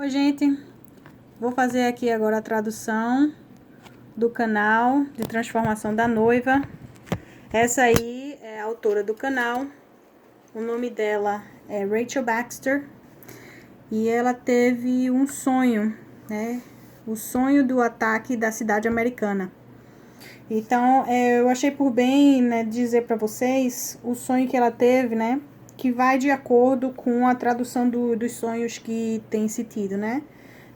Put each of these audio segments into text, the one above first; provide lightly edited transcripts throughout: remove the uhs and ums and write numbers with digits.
Oi, gente. Vou fazer aqui agora a tradução do canal de transformação da noiva. Essa aí é a autora do canal. O nome dela é Rachel Baxter. E ela teve um sonho, né? O sonho do ataque da cidade americana. Então, eu achei por bem, né, dizer para vocês o sonho que ela teve, né? Que vai de acordo com a tradução dos sonhos que tem se tido, né?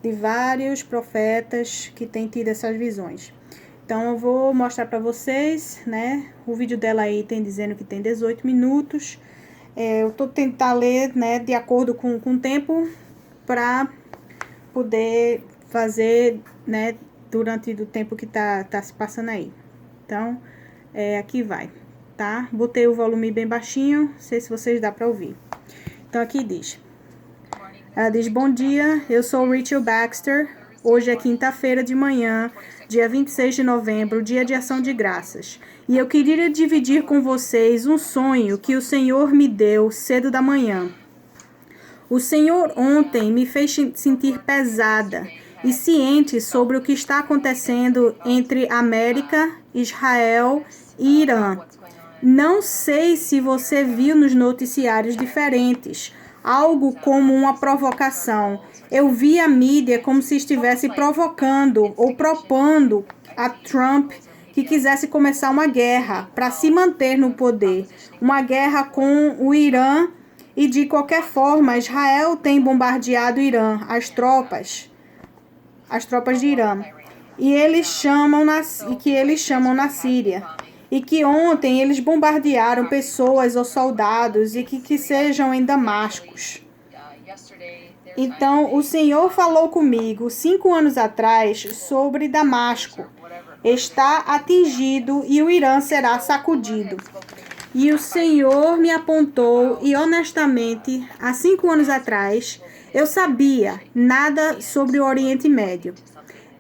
De vários profetas que têm tido essas visões. Então, eu vou mostrar para vocês, né? O vídeo dela aí tem dizendo que tem 18 minutos. Eu tô tentando ler, né, de acordo com o tempo, para poder fazer, né, durante o tempo que tá se passando aí. Então, aqui vai, tá? Botei o volume bem baixinho, não sei se vocês dá para ouvir. Então, aqui diz. Ela diz: bom dia, eu sou Rachel Baxter. Hoje é quinta-feira de manhã, dia 26 de novembro, dia de ação de graças. E eu queria dividir com vocês um sonho que o Senhor me deu cedo da manhã. O Senhor ontem me fez sentir pesada e ciente sobre o que está acontecendo entre América, Israel e Irã. Não sei se você viu nos noticiários diferentes, algo como uma provocação. Eu vi a mídia como se estivesse provocando ou propondo a Trump que quisesse começar uma guerra para se manter no poder. Uma guerra com o Irã. E de qualquer forma, Israel tem bombardeado o Irã, as tropas de Irã. E eles chamam na Síria. E que ontem eles bombardearam pessoas ou soldados e que sejam em Damascus. Então, o Senhor falou comigo 5 anos atrás sobre Damasco. Está atingido e o Irã será sacudido. E o Senhor me apontou e, honestamente, há 5 anos atrás, eu sabia nada sobre o Oriente Médio.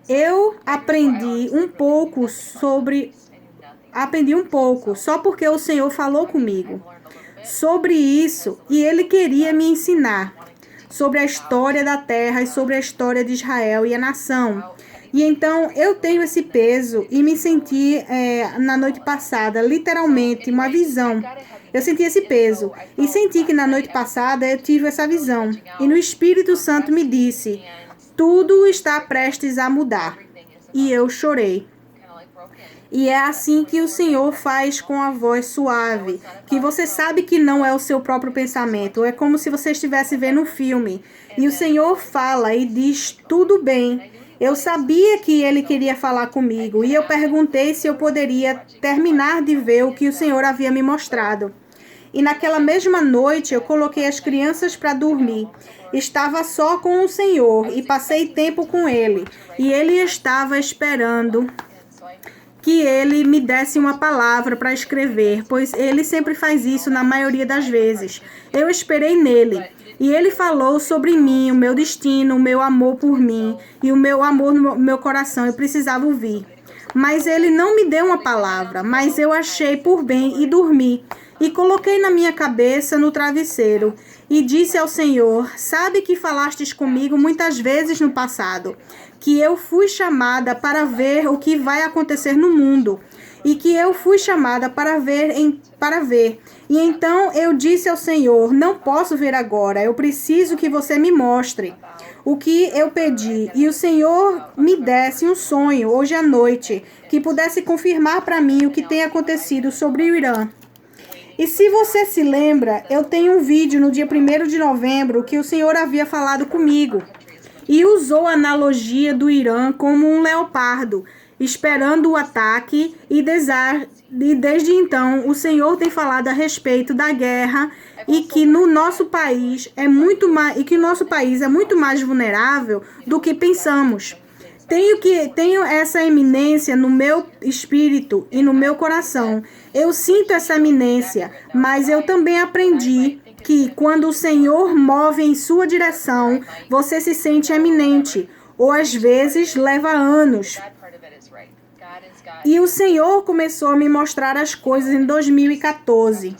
Eu aprendi um pouco, só porque o Senhor falou comigo sobre isso e Ele queria me ensinar sobre a história da terra e sobre a história de Israel e a nação. E então eu tenho esse peso e me senti na noite passada, literalmente, uma visão. Eu senti esse peso e senti que na noite passada eu tive essa visão. E no Espírito Santo me disse, tudo está prestes a mudar. E eu chorei. E é assim que o Senhor faz com a voz suave, que você sabe que não é o seu próprio pensamento, é como se você estivesse vendo um filme. E o Senhor fala e diz, tudo bem. Eu sabia que Ele queria falar comigo e eu perguntei se eu poderia terminar de ver o que o Senhor havia me mostrado. E naquela mesma noite eu coloquei as crianças para dormir. Estava só com o Senhor e passei tempo com Ele. E Ele estava esperando que Ele me desse uma palavra para escrever, pois Ele sempre faz isso na maioria das vezes. Eu esperei nele. E Ele falou sobre mim, o meu destino, o meu amor por mim e o meu amor no meu coração. Eu precisava ouvir. Mas Ele não me deu uma palavra, mas eu achei por bem e dormi. E coloquei na minha cabeça no travesseiro e disse ao Senhor, sabe que falastes comigo muitas vezes no passado, que eu fui chamada para ver o que vai acontecer no mundo. E que eu fui chamada para ver. E então eu disse ao Senhor, não posso ver agora, eu preciso que você me mostre o que eu pedi. E o Senhor me desse um sonho hoje à noite, que pudesse confirmar para mim o que tem acontecido sobre o Irã. E se você se lembra, eu tenho um vídeo no dia 1º de novembro que o Senhor havia falado comigo. E usou a analogia do Irã como um leopardo, esperando o ataque, e desde então o Senhor tem falado a respeito da guerra e que no nosso país é muito mais vulnerável do que pensamos. Tenho essa eminência no meu espírito e no meu coração. Eu sinto essa eminência, mas eu também aprendi que quando o Senhor move em sua direção, você se sente eminente, ou às vezes leva anos. E o Senhor começou a me mostrar as coisas em 2014.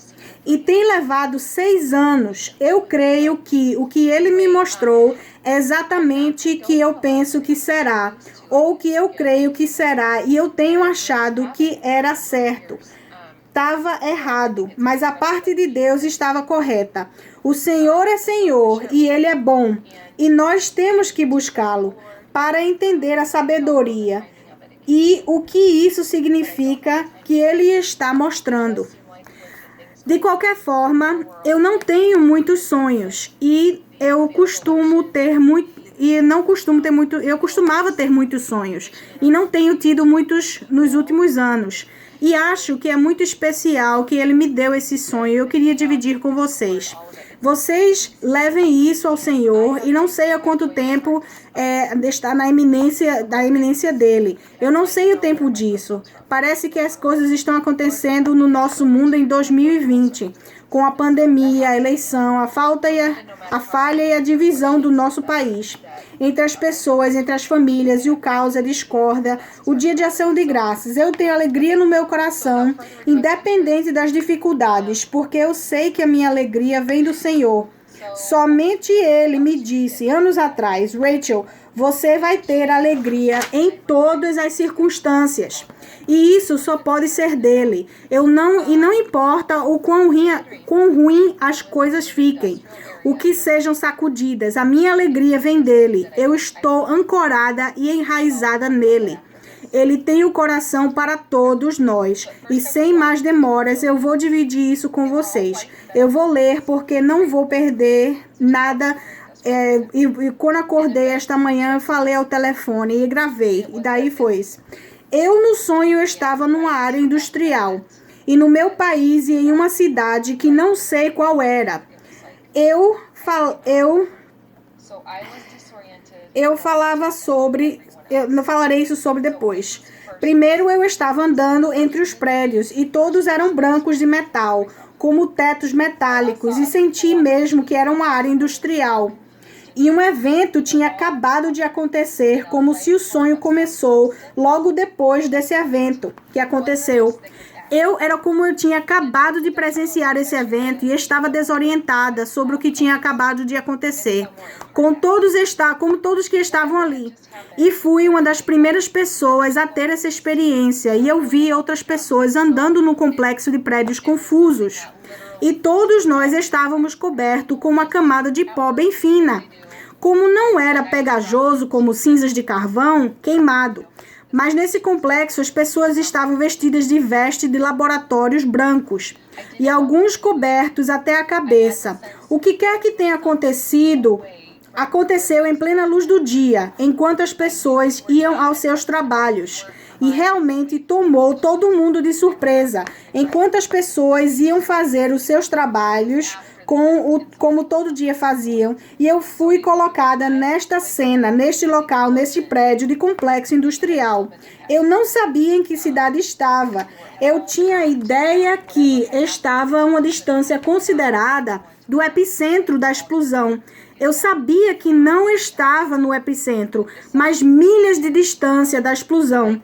E tem levado 6 anos. Eu creio que o que Ele me mostrou exatamente que eu penso que será, ou que eu creio que será, e eu tenho achado que era certo. Estava errado, mas a parte de Deus estava correta. O Senhor é Senhor e Ele é bom, e nós temos que buscá-lo para entender a sabedoria e o que isso significa que Ele está mostrando. De qualquer forma, eu não tenho muitos sonhos e eu costumava ter muitos sonhos e não tenho tido muitos nos últimos anos. E acho que é muito especial que ele me deu esse sonho e eu queria dividir com vocês. Vocês levem isso ao Senhor e não sei há quanto tempo está na iminência dele. Eu não sei o tempo disso. Parece que as coisas estão acontecendo no nosso mundo em 2020, com a pandemia, a eleição, a falha e a divisão do nosso país. Entre as pessoas, entre as famílias, e o caos, a discórdia, o dia de ação de graças. Eu tenho alegria no meu coração, independente das dificuldades, porque eu sei que a minha alegria vem do Senhor. Somente Ele me disse, anos atrás, Rachel, você vai ter alegria em todas as circunstâncias. E isso só pode ser dele. E não importa o quão ruim as coisas fiquem, o que sejam sacudidas, a minha alegria vem dele. Eu estou ancorada e enraizada nele. Ele tem o coração para todos nós. E sem mais demoras, eu vou dividir isso com vocês. Eu vou ler porque não vou perder nada. E quando acordei esta manhã, eu falei ao telefone e gravei. E daí foi isso. Eu, no sonho, estava numa área industrial. E no meu país e em uma cidade que não sei qual era. Eu falarei isso sobre depois. Primeiro, eu estava andando entre os prédios e todos eram brancos de metal, como tetos metálicos, e senti mesmo que era uma área industrial. E um evento tinha acabado de acontecer, como se o sonho começou logo depois desse evento que aconteceu. Era como eu tinha acabado de presenciar esse evento e estava desorientada sobre o que tinha acabado de acontecer, como todos que estavam ali. E fui uma das primeiras pessoas a ter essa experiência, e eu vi outras pessoas andando no complexo de prédios confusos. E todos nós estávamos cobertos com uma camada de pó bem fina. Como não era pegajoso como cinzas de carvão queimado, mas nesse complexo as pessoas estavam vestidas de veste de laboratórios brancos e alguns cobertos até a cabeça. O que quer que tenha acontecido, aconteceu em plena luz do dia, enquanto as pessoas iam aos seus trabalhos. E realmente tomou todo mundo de surpresa, enquanto as pessoas iam fazer os seus trabalhos como todo dia faziam, e eu fui colocada nesta cena, neste local, neste prédio de complexo industrial. Eu não sabia em que cidade estava. Eu tinha a ideia que estava a uma distância considerada do epicentro da explosão. Eu sabia que não estava no epicentro, mas milhas de distância da explosão.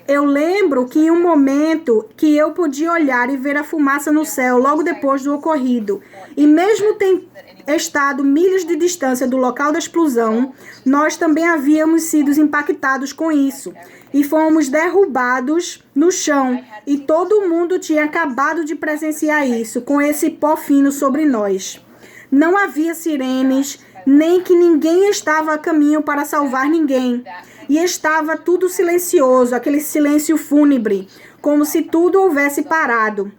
Eu lembro que em um momento que eu podia olhar e ver a fumaça no céu logo depois do ocorrido. E mesmo tendo estado milhas de distância do local da explosão, nós também havíamos sido impactados com isso. E fomos derrubados no chão. E todo mundo tinha acabado de presenciar isso, com esse pó fino sobre nós. Não havia sirenes, nem que ninguém estava a caminho para salvar ninguém. E estava tudo silencioso, aquele silêncio fúnebre, como se tudo houvesse parado.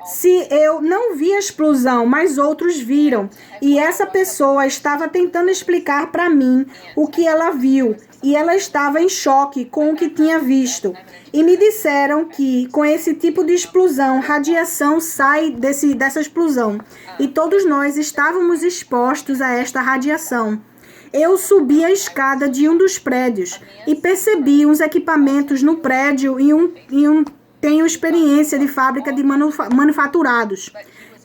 Se eu não vi a explosão, mas outros viram, e essa pessoa estava tentando explicar para mim o que ela viu, e ela estava em choque com o que tinha visto. E me disseram que, com esse tipo de explosão, radiação sai dessa explosão, e todos nós estávamos expostos a esta radiação. Eu subi a escada de um dos prédios e percebi uns equipamentos no prédio tenho experiência de fábrica de manufaturados.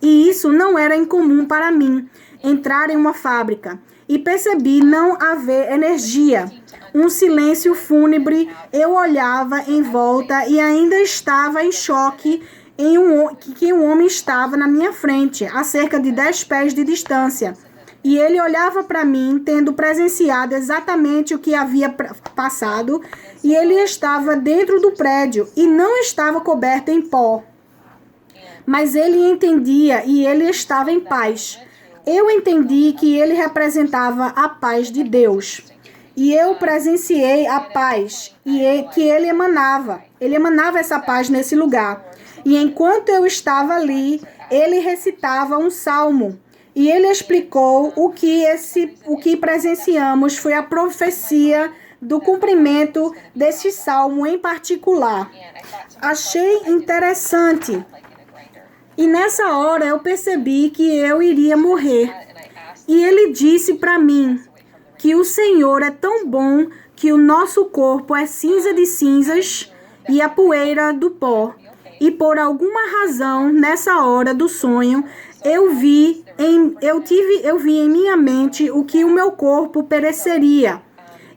E isso não era incomum para mim, entrar em uma fábrica. E percebi não haver energia. Um silêncio fúnebre, eu olhava em volta e ainda estava em choque que um homem estava na minha frente, a cerca de 10 pés de distância. E ele olhava para mim, tendo presenciado exatamente o que havia passado, e ele estava dentro do prédio e não estava coberto em pó. Mas ele entendia e ele estava em paz. Eu entendi que ele representava a paz de Deus. E eu presenciei a paz que ele emanava. Ele emanava essa paz nesse lugar. E enquanto eu estava ali, ele recitava um salmo. E ele explicou o que presenciamos foi a profecia do cumprimento deste salmo em particular. Achei interessante. E nessa hora eu percebi que eu iria morrer. E ele disse para mim que o Senhor é tão bom que o nosso corpo é cinza de cinzas e a poeira do pó. E por alguma razão, nessa hora do sonho, eu vi em minha mente o que o meu corpo pereceria.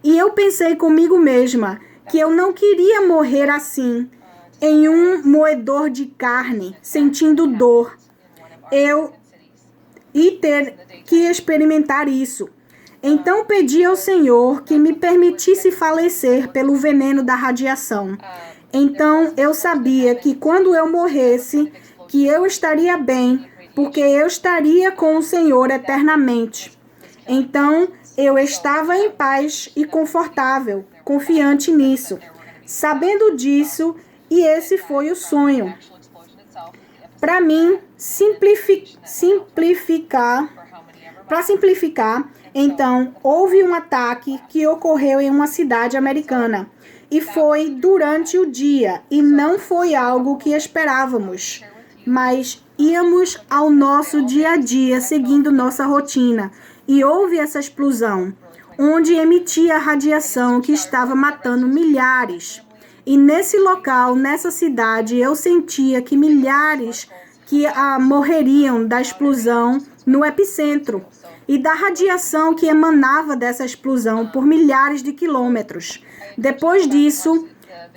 E eu pensei comigo mesma que eu não queria morrer assim, em um moedor de carne, sentindo dor. E ter que experimentar isso. Então pedi ao Senhor que me permitisse falecer pelo veneno da radiação. Então eu sabia que quando eu morresse, que eu estaria bem, porque eu estaria com o Senhor eternamente. Então eu estava em paz e confortável, confiante nisso, sabendo disso, e esse foi o sonho. Para mim, para simplificar, então, houve um ataque que ocorreu em uma cidade americana. E foi durante o dia, e não foi algo que esperávamos. Mas íamos ao nosso dia a dia, seguindo nossa rotina. E houve essa explosão, onde emitia radiação que estava matando milhares. E nesse local, nessa cidade, eu sentia que milhares que morreriam da explosão no epicentro e da radiação que emanava dessa explosão por milhares de quilômetros. Depois disso,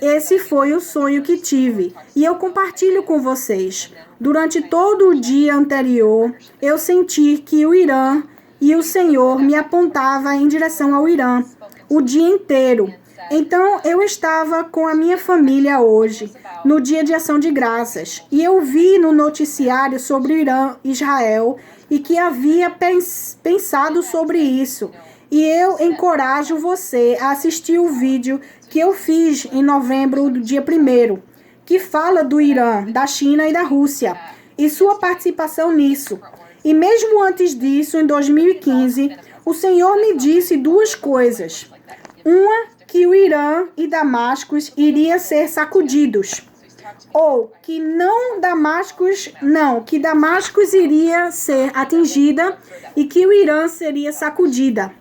esse foi o sonho que tive e eu compartilho com vocês. Durante todo o dia anterior, eu senti que o Irã e o Senhor me apontava em direção ao Irã o dia inteiro. Então, eu estava com a minha família hoje, no dia de ação de graças, e eu vi no noticiário sobre o Irã e Israel e que havia pensado sobre isso. E eu encorajo você a assistir o vídeo que eu fiz em novembro do dia 1º, que fala do Irã, da China e da Rússia, e sua participação nisso. E mesmo antes disso, em 2015, o Senhor me disse duas coisas. Uma, que o Irã e Damasco iria ser sacudidos. Ou que que Damasco iria ser atingida e que o Irã seria sacudida.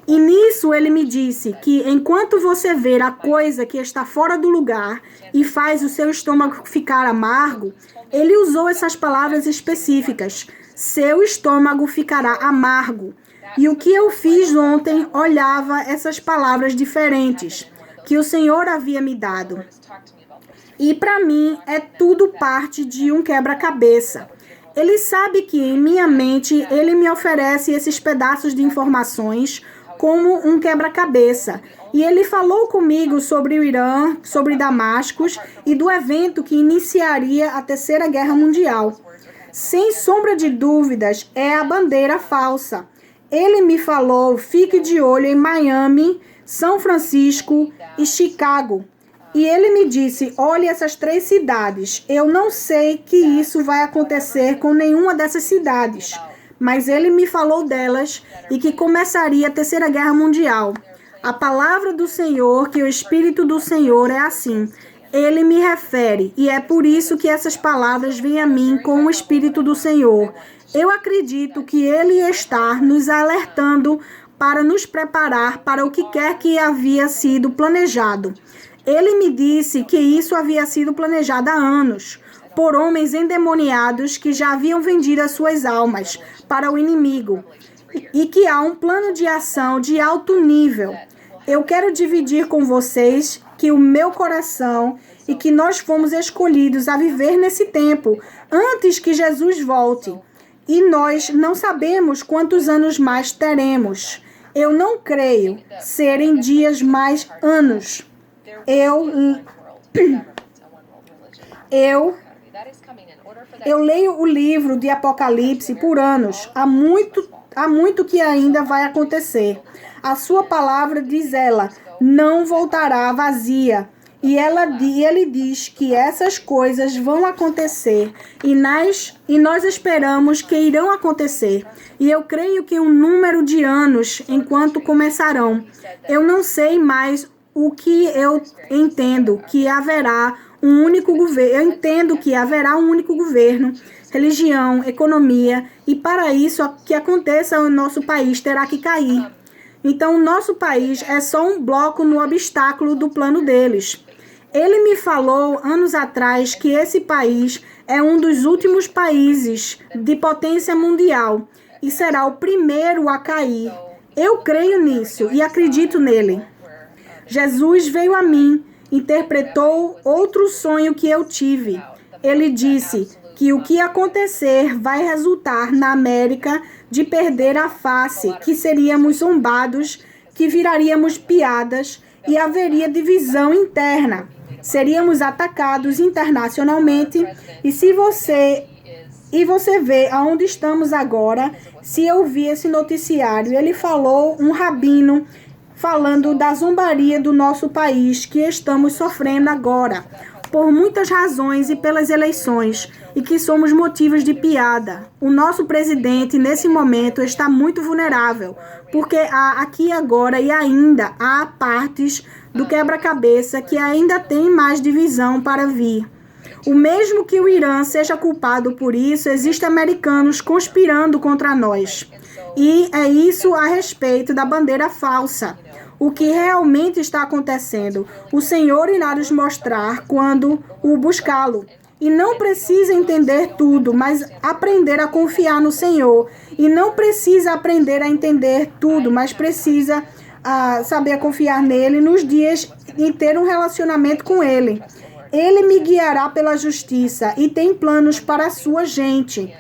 E nisso ele me disse que enquanto você ver a coisa que está fora do lugar e faz o seu estômago ficar amargo, ele usou essas palavras específicas. Seu estômago ficará amargo. E o que eu fiz ontem olhava essas palavras diferentes que o Senhor havia me dado. E para mim é tudo parte de um quebra-cabeça. Ele sabe que em minha mente ele me oferece esses pedaços de informações como um quebra-cabeça. E ele falou comigo sobre o Irã, sobre Damasco e do evento que iniciaria a Terceira Guerra Mundial. Sem sombra de dúvidas, é a bandeira falsa. Ele me falou, fique de olho em Miami, São Francisco e Chicago. E ele me disse, olhe essas 3 cidades. Eu não sei que isso vai acontecer com nenhuma dessas cidades. Mas ele me falou delas e que começaria a Terceira Guerra Mundial. A palavra do Senhor, que o Espírito do Senhor é assim. Ele me refere, e é por isso que essas palavras vêm a mim com o Espírito do Senhor. Eu acredito que Ele está nos alertando para nos preparar para o que quer que havia sido planejado. Ele me disse que isso havia sido planejado há anos, por homens endemoniados que já haviam vendido as suas almas para o inimigo, e que há um plano de ação de alto nível. Eu quero dividir com vocês que o meu coração e que nós fomos escolhidos a viver nesse tempo, antes que Jesus volte. E nós não sabemos quantos anos mais teremos. Eu não creio serem dias mais anos. Eu leio o livro de Apocalipse por anos. Há muito que ainda vai acontecer. A sua palavra, diz ela, não voltará vazia. E ele diz que essas coisas vão acontecer e nós esperamos que irão acontecer. E eu creio que um número de anos enquanto começarão. Eu não sei mais o que eu entendo que haverá um único governo. Eu entendo que haverá um único governo, religião, economia, e para isso que aconteça o nosso país terá que cair. Então o nosso país é só um bloco no obstáculo do plano deles. Ele me falou anos atrás que esse país é um dos últimos países de potência mundial e será o primeiro a cair. Eu creio nisso e acredito nele. Jesus veio a mim, interpretou outro sonho que eu tive. Ele disse que o que acontecer vai resultar na América de perder a face, que seríamos zombados, que viraríamos piadas e haveria divisão interna. Seríamos atacados internacionalmente. E se você vê aonde estamos agora, se eu vi esse noticiário, ele falou, um rabino, falando da zombaria do nosso país que estamos sofrendo agora, por muitas razões e pelas eleições, e que somos motivos de piada. O nosso presidente, nesse momento, está muito vulnerável, porque há aqui agora e ainda há partes do quebra-cabeça que ainda tem mais divisão para vir. O mesmo que o Irã seja culpado por isso, existem americanos conspirando contra nós. E é isso a respeito da bandeira falsa. O que realmente está acontecendo, o Senhor irá nos mostrar quando o buscá-lo. E não precisa entender tudo, mas aprender a confiar no Senhor. E não precisa aprender a entender tudo, mas precisa saber confiar nele nos dias e ter um relacionamento com ele. Ele me guiará pela justiça e tem planos para a sua gente.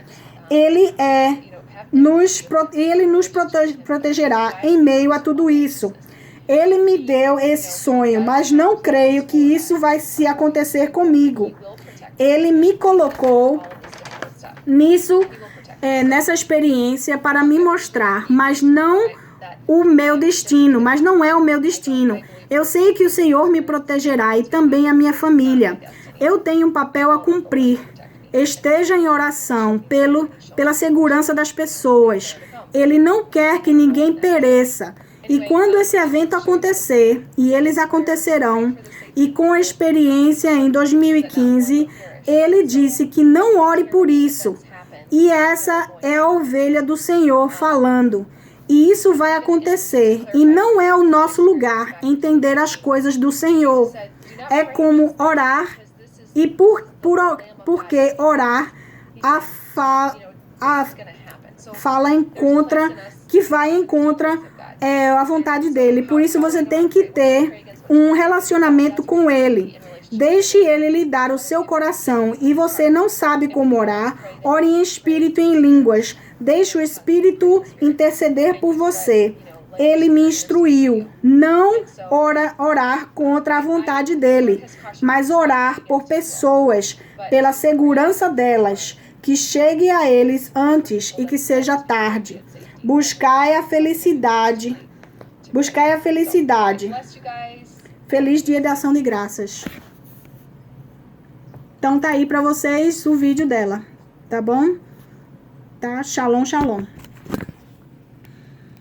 Ele nos protegerá em meio a tudo isso. Ele me deu esse sonho, mas não creio que isso vai se acontecer comigo. Ele me colocou nessa experiência para me mostrar, mas não é o meu destino. Eu sei que o Senhor me protegerá e também a minha família. Eu tenho um papel a cumprir. Esteja em oração pela segurança das pessoas. Ele não quer que ninguém pereça. E quando esse evento acontecer, e eles acontecerão, e com a experiência em 2015, ele disse que não ore por isso. E essa é a ovelha do Senhor falando. E isso vai acontecer. E não é o nosso lugar entender as coisas do Senhor. É como orar. E porque orar, a fala que vai em contra a vontade dele. Por isso você tem que ter um relacionamento com ele. Deixe ele lhe dar o seu coração. E você não sabe como orar, ore em espírito e em línguas. Deixe o Espírito interceder por você. Ele me instruiu. Não orar contra a vontade dele, mas orar por pessoas, pela segurança delas, que chegue a eles antes e que seja tarde. Buscai a felicidade. Buscai a felicidade. Feliz Dia de Ação de Graças. Então tá aí para vocês o vídeo dela, tá bom? Tá? Shalom, shalom.